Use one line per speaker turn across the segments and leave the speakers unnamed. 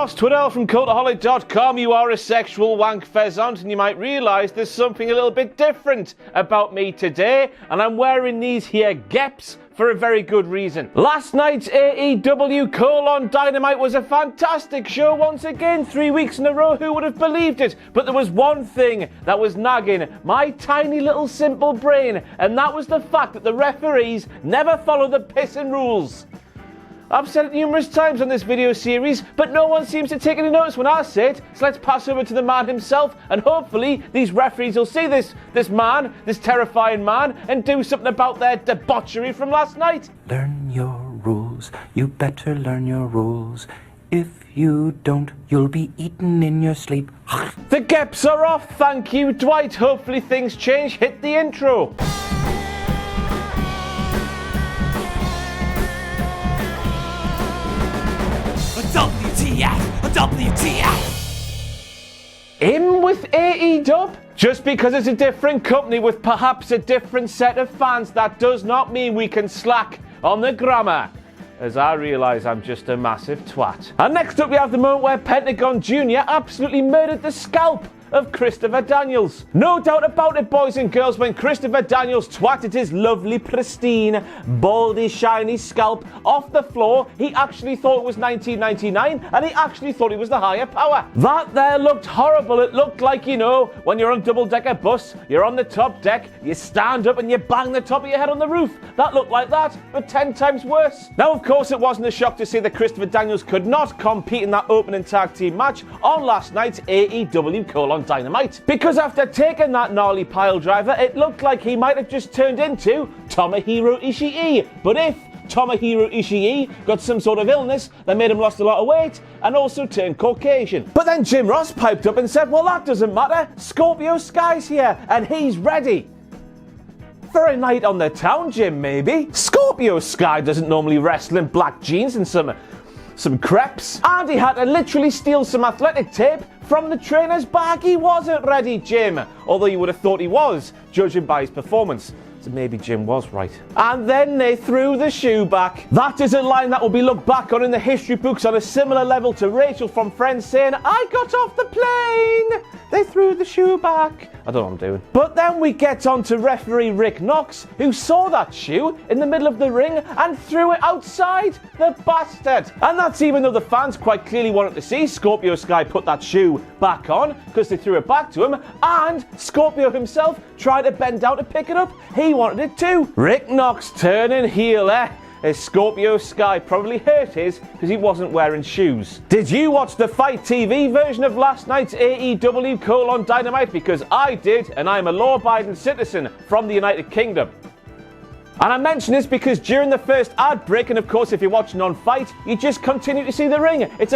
Ross Twiddell from Cultaholic.com. You are a sexual wank pheasant, and you might realise there's something a little bit different about me today, and I'm wearing these here geps for a very good reason. Last night's AEW Dynamite was a fantastic show once again, 3 weeks in a row. Who would have believed it? But there was one thing that was nagging my tiny little simple brain, and that was the fact that the referees never follow the pissing rules. I've said it numerous times on this video series, but no one seems to take any notice when I say it, so let's pass over to the man himself, and hopefully these referees will see this man, this terrifying man, and do something about their debauchery from last night.
Learn your rules, you better learn your rules. If you don't, you'll be eaten in your sleep.
The geps are off, thank you, Dwight. Hopefully things change. Hit the intro.
WTF!
In with AEW? Just because it's a different company with perhaps a different set of fans, that does not mean we can slack on the grammar, as I realise I'm just a massive twat. And next up we have the moment where Pentagon Jr. absolutely murdered the scalp of Christopher Daniels. No doubt about it, boys and girls, when Christopher Daniels twatted his lovely, pristine, baldy, shiny scalp off the floor, he actually thought it was 1999, and he actually thought he was the higher power. That there looked horrible. It looked like, you know, when you're on a double-decker bus, you're on the top deck, you stand up and you bang the top of your head on the roof. That looked like that, but 10 times worse. Now, of course, it wasn't a shock to see that Christopher Daniels could not compete in that opening tag team match on last night's AEW Dynamite, because after taking that gnarly pile driver, it looked like he might have just turned into Tomohiro Ishii. But if Tomohiro Ishii got some sort of illness that made him lost a lot of weight and also turned Caucasian. But then Jim Ross piped up and said, well, that doesn't matter, Scorpio Sky's here and he's ready for a night on the town, Jim, maybe. Scorpio Sky doesn't normally wrestle in black jeans and some crepes, and he had to literally steal some athletic tape from the trainer's bag. He wasn't ready, Jim, although you would have thought he was, judging by his performance. So maybe Jim was right. And then they threw the shoe back. That is a line that will be looked back on in the history books on a similar level to Rachel from Friends saying, I got off the plane, they threw the shoe back. I don't know what I'm doing. But then we get on to referee Rick Knox, who saw that shoe in the middle of the ring and threw it outside, the bastard. And that's even though the fans quite clearly wanted to see Scorpio Sky put that shoe back on, because they threw it back to him, and Scorpio himself tried to bend down to pick it up. He wanted it too. Rick Knox turning heel, as Scorpio Sky probably hurt his because he wasn't wearing shoes. Did you watch the Fight TV version of last night's AEW Dynamite? Because I did, and I'm a law-abiding citizen from the United Kingdom. And I mention this because during the first ad break, and of course if you're watching on Fight, you just continue to see the ring. It's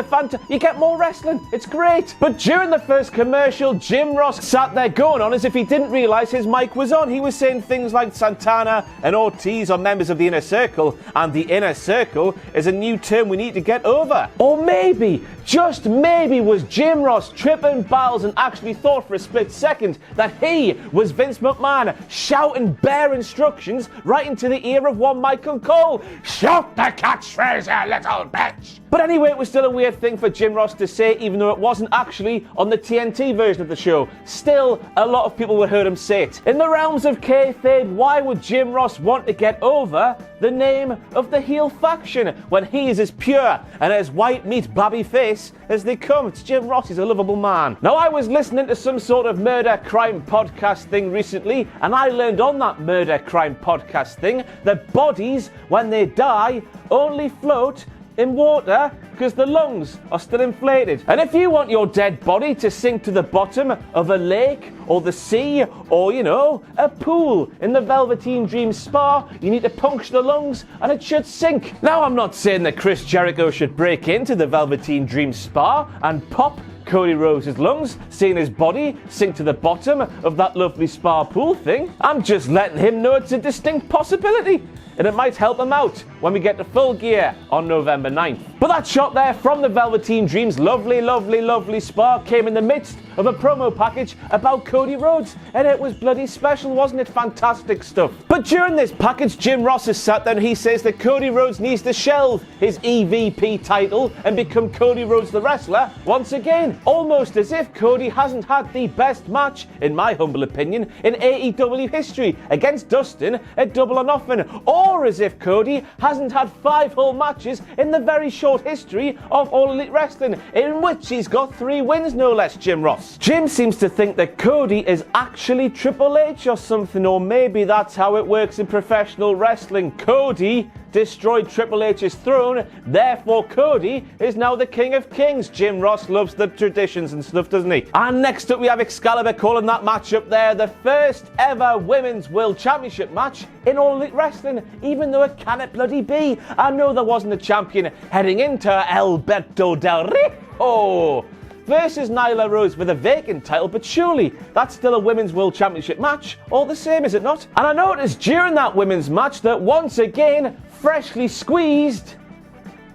you get more wrestling. It's great. But during the first commercial, Jim Ross sat there going on as if he didn't realise his mic was on. He was saying things like Santana and Ortiz are members of the Inner Circle, and the Inner Circle is a new term we need to get over. Or maybe, just maybe, was Jim Ross tripping balls and actually thought for a split second that he was Vince McMahon shouting bare instructions right into the ear of one Michael Cole. Shout the catchphrase, you little bitch! But anyway, it was still a weird thing for Jim Ross to say, even though it wasn't actually on the TNT version of the show. Still, a lot of people would heard him say it. In the realms of kayfabe, why would Jim Ross want to get over the name of the heel faction when he is as pure and as white meat babby face as they come? It's Jim Ross, he's a lovable man. Now, I was listening to some sort of murder crime podcast thing recently, and I learned on that murder crime podcast thing that bodies, when they die, only float in water because the lungs are still inflated. And if you want your dead body to sink to the bottom of a lake or the sea or, you know, a pool in the Velveteen Dream Spa, you need to puncture the lungs and it should sink. Now, I'm not saying that Chris Jericho should break into the Velveteen Dream Spa and pop Cody Rhodes' lungs, seeing his body sink to the bottom of that lovely spa pool thing. I'm just letting him know it's a distinct possibility. and it might help him out when we get to Full Gear on November 9th. But that shot there from the Velveteen Dream's lovely spark came in the midst of a promo package about Cody Rhodes, and it was bloody special, wasn't it? Fantastic stuff. But during this package, Jim Ross is sat there and he says that Cody Rhodes needs to shelve his EVP title and become Cody Rhodes the wrestler once again, almost as if Cody hasn't had the best match, in my humble opinion, in AEW history against Dustin at Double or Nothing, or as if Cody hasn't had 5 whole matches in the very short history of All Elite Wrestling, in which he's got 3 wins no less, Jim Ross. Jim seems to think that Cody is actually Triple H or something, or maybe that's how it works in professional wrestling. Cody destroyed Triple H's throne, therefore Cody is now the King of Kings. Jim Ross loves the traditions and stuff, doesn't he? And next up we have Excalibur calling that match up there the first ever Women's World Championship match in All Elite Wrestling, even though it cannot bloody be. I know there wasn't a champion heading into Alberto Del Rio versus Nyla Rose with a vacant title, but surely that's still a Women's World Championship match all the same, is it not? And I noticed during that women's match that once again, freshly squeezed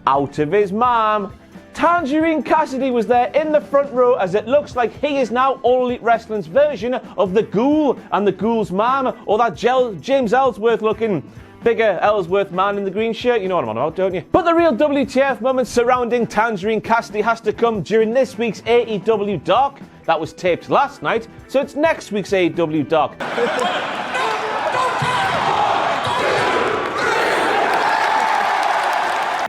out of his mom, Tangerine Cassidy was there in the front row, as it looks like he is now All Elite Wrestling's version of the Ghoul and the Ghoul's mom, or that James Ellsworth looking bigger Ellsworth man in the green shirt. You know what I'm on about, don't you? But the real WTF moments surrounding Tangerine Cassidy has to come during this week's AEW Dark. That was taped last night, so it's next week's AEW Dark.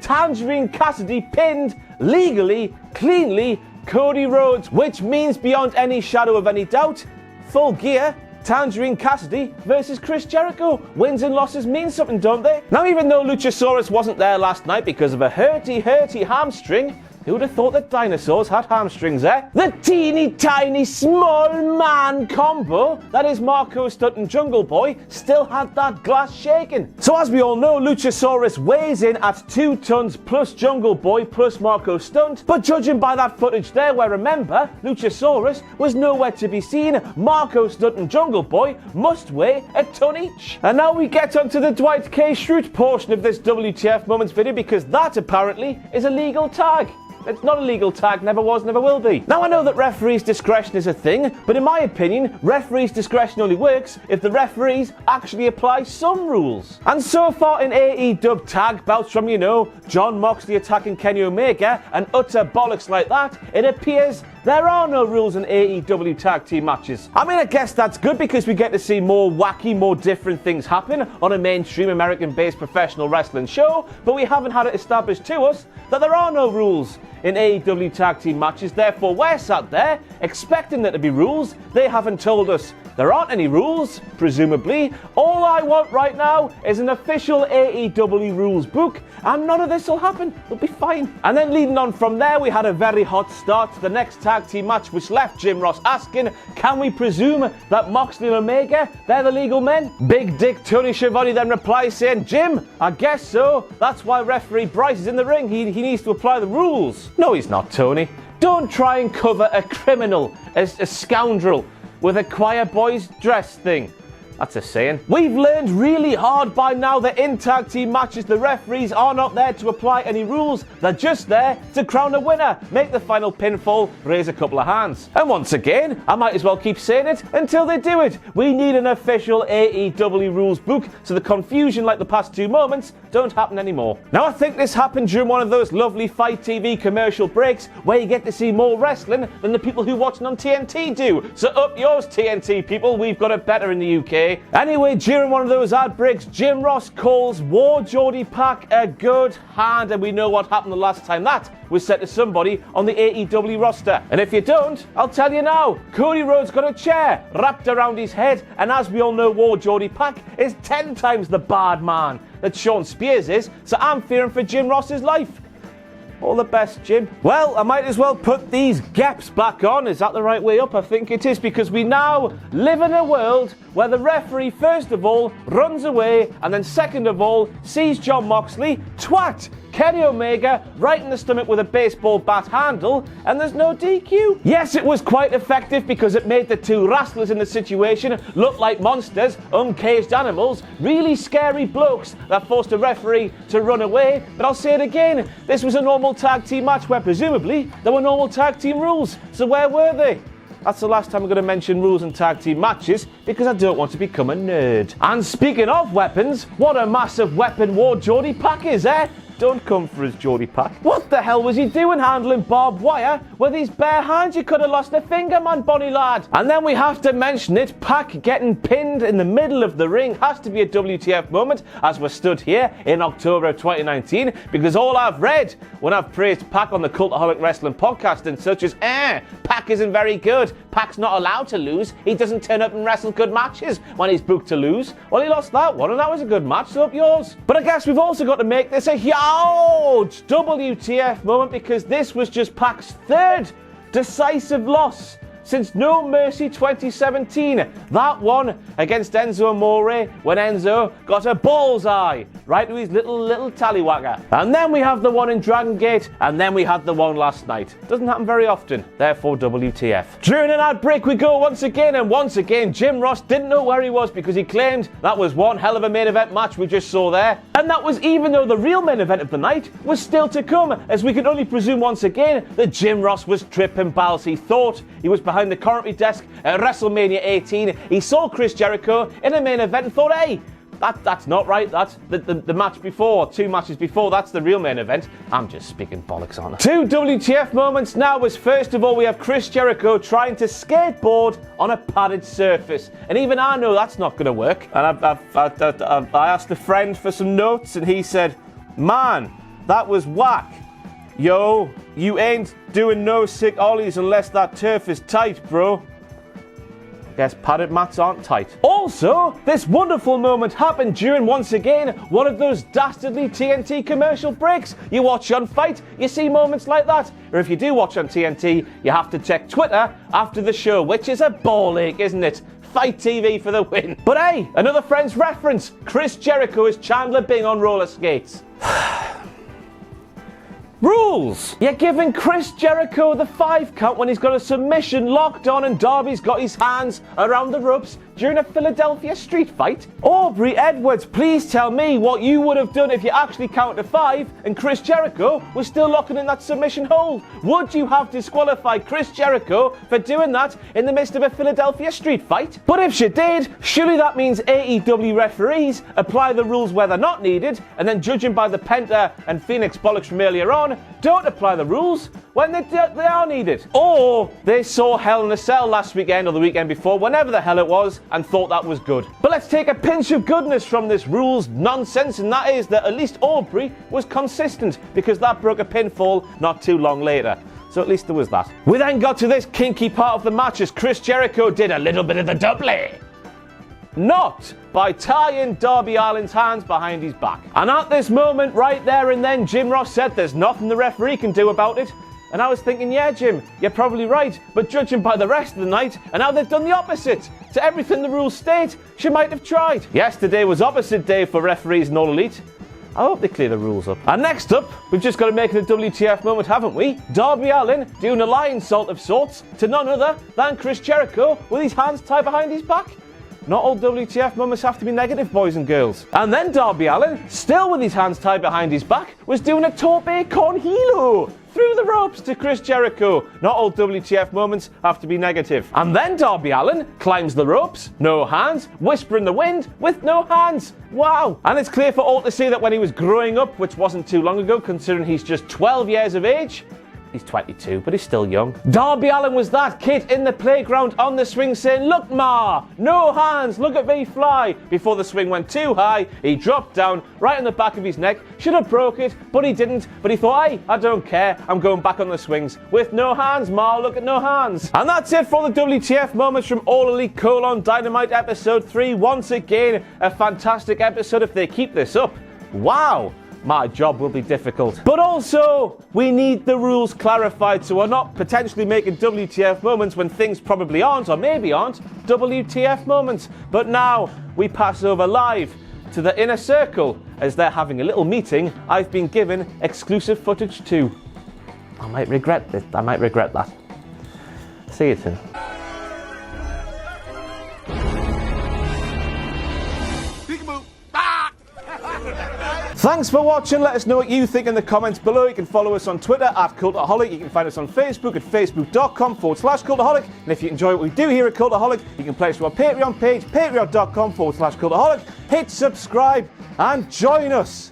Tangerine Cassidy pinned, legally, cleanly, Cody Rhodes, which means beyond any shadow of any doubt, Full Gear, Tangerine Cassidy versus Chris Jericho. Wins and losses mean something, don't they? Now, even though Luchasaurus wasn't there last night because of a hurty hamstring, who would have thought that dinosaurs had hamstrings, eh? The teeny tiny small man combo that is Marko, Stunt and Jungle Boy still had that glass shaking. So as we all know, Luchasaurus weighs in at 2 tons plus Jungle Boy plus Marko Stunt, but judging by that footage there, where remember, Luchasaurus was nowhere to be seen, Marko, Stunt and Jungle Boy must weigh a ton each. And now we get onto the Dwight K. Schrute portion of this WTF Moments video, because that apparently is a legal tag. It's not a legal tag, never was, never will be. Now I know that referee's discretion is a thing, but in my opinion, referee's discretion only works if the referees actually apply some rules. And so far in AEW tag bouts from, John Moxley attacking Kenny Omega and utter bollocks like that, it appears there are no rules in AEW tag team matches. I mean, I guess that's good because we get to see more wacky, more different things happen on a mainstream American-based professional wrestling show, but we haven't had it established to us that there are no rules in AEW tag team matches. Therefore, we're sat there expecting there to be rules. They haven't told us there aren't any rules, presumably. All I want right now is an official AEW rules book, and none of this will happen. It'll be fine. And then leading on from there, we had a very hot start to the next tag team match, which left Jim Ross asking, can we presume that Moxley and Omega, they're the legal men? Big Dick Tony Schiavone then replies saying, Jim, I guess so. That's why referee Bryce is in the ring. He needs to apply the rules. No, he's not, Tony. Don't try and cover a criminal, a scoundrel, with a choir boy's dress thing. That's a saying. We've learned really hard by now that in tag team matches, the referees are not there to apply any rules. They're just there to crown a winner, make the final pinfall, raise a couple of hands. And once again, I might as well keep saying it until they do it. We need an official AEW rules book so the confusion like the past 2 moments don't happen anymore. Now, I think this happened during one of those lovely Fight TV commercial breaks where you get to see more wrestling than the people who watch it on TNT do. So up yours, TNT people. We've got it better in the UK. Anyway, during one of those ad breaks, Jim Ross calls War Geordie Pack a good hand, and we know what happened the last time that was said to somebody on the AEW roster. And if you don't, I'll tell you now. Cody Rhodes got a chair wrapped around his head, and as we all know, War Geordie Pack is 10 times the bad man that Sean Spears is, so I'm fearing for Jim Ross's life. All the best, Jim. Well, I might as well put these gaps back on. Is that the right way up? I think it is, because we now live in a world where the referee, first of all, runs away, and then second of all, sees John Moxley twat Kenny Omega right in the stomach with a baseball bat handle, and there's no DQ. Yes, it was quite effective because it made the two wrestlers in the situation look like monsters, uncaged animals, really scary blokes that forced a referee to run away. But I'll say it again, this was a normal tag team match where presumably there were normal tag team rules. So where were they? That's the last time I'm going to mention rules in tag team matches because I don't want to become a nerd. And speaking of weapons, what a massive weapon war Jordy Pack is, eh? Don't come for us, Jordy Pack. What the hell was he doing handling barbed wire with his bare hands? You could have lost a finger, man, bonny lad. And then we have to mention it, Pack getting pinned in the middle of the ring has to be a WTF moment as we're stood here in October of 2019, because all I've read when I've praised Pack on the Cultaholic Wrestling podcast and such is, Pack isn't very good. Pack's not allowed to lose. He doesn't turn up and wrestle good matches when he's booked to lose. Well, he lost that one and that was a good match, so up yours. But I guess we've also got to make this a huge WTF moment because this was just Pac's third decisive loss since No Mercy 2017. That one against Enzo Amore when Enzo got a bullseye right to his little tallywhacker. And then we have the one in Dragon Gate, and then we had the one last night. Doesn't happen very often, therefore WTF. During an ad break we go once again Jim Ross didn't know where he was because he claimed that was one hell of a main event match we just saw there. And that was even though the real main event of the night was still to come, as we can only presume once again that Jim Ross was tripping balls. He thought he was behind the commentary desk at WrestleMania 18. He saw Chris Jericho in a main event and thought, hey, that's not right. That's the match before, 2 matches before. That's the real main event. I'm just speaking bollocks on it. 2 WTF moments now was, first of all, we have Chris Jericho trying to skateboard on a padded surface. And even I know that's not going to work. And I asked a friend for some notes and he said, man, that was whack. Yo, you ain't doing no sick ollies unless that turf is tight, bro. I guess padded mats aren't tight. Also, this wonderful moment happened during, once again, one of those dastardly TNT commercial breaks. You watch on Fight, you see moments like that. Or if you do watch on TNT, you have to check Twitter after the show, which is a ball ache, isn't it? Fight TV for the win. But hey, another Friends reference. Chris Jericho is Chandler Bing on roller skates. Rules! You're giving Chris Jericho the 5 count when he's got a submission locked on and Darby's got his hands around the ropes during a Philadelphia street fight? Aubrey Edwards, please tell me what you would have done if you actually counted to 5 and Chris Jericho was still locking in that submission hold. Would you have disqualified Chris Jericho for doing that in the midst of a Philadelphia street fight? But if she did, surely that means AEW referees apply the rules where they're not needed, and then judging by the Penta and Phoenix bollocks from earlier on, don't apply the rules when they are needed. Or they saw Hell in a Cell last weekend or the weekend before, whenever the hell it was, and thought that was good. But let's take a pinch of goodness from this rules nonsense, and that is that at least Aubrey was consistent, because that broke a pinfall not too long later. So at least there was that. We then got to this kinky part of the match as Chris Jericho did a little bit of the double. Not by tying Darby Allin's hands behind his back. And at this moment, right there and then, Jim Ross said there's nothing the referee can do about it. And I was thinking, yeah, Jim, you're probably right. But judging by the rest of the night, and how they've done the opposite to everything the rules state, she might have tried. Yesterday was opposite day for referees in All Elite. I hope they clear the rules up. And next up, we've just got to make it a WTF moment, haven't we? Darby Allin doing a lion salt of sorts to none other than Chris Jericho with his hands tied behind his back. Not all WTF moments have to be negative, boys and girls. And then Darby Allin, still with his hands tied behind his back, was doing a tope con hilo through the ropes to Chris Jericho. Not all WTF moments have to be negative. And then Darby Allin climbs the ropes, no hands, whisper in the wind with no hands. Wow. And it's clear for all to see that when he was growing up, which wasn't too long ago considering he's just 12 years of age, he's 22, but he's still young. Darby Allin was that kid in the playground on the swing saying, look ma, no hands, look at me fly. Before the swing went too high, he dropped down right on the back of his neck. Should have broke it, but he didn't. But he thought, hey, I don't care, I'm going back on the swings. With no hands, ma, look at no hands. And that's it for the WTF moments from All Elite Dynamite episode 3. Once again, a fantastic episode if they keep this up. Wow. My job will be difficult. But also, we need the rules clarified so we're not potentially making WTF moments when things probably aren't, or maybe aren't, WTF moments. But now, we pass over live to the inner circle as they're having a little meeting I've been given exclusive footage to. I might regret this. I might regret that. See you soon. Thanks for watching. Let us know what you think in the comments below. You can follow us on Twitter at Cultaholic. You can find us on Facebook at facebook.com/Cultaholic. And if you enjoy what we do here at Cultaholic, you can pledge to our Patreon page, patreon.com/Cultaholic. Hit subscribe and join us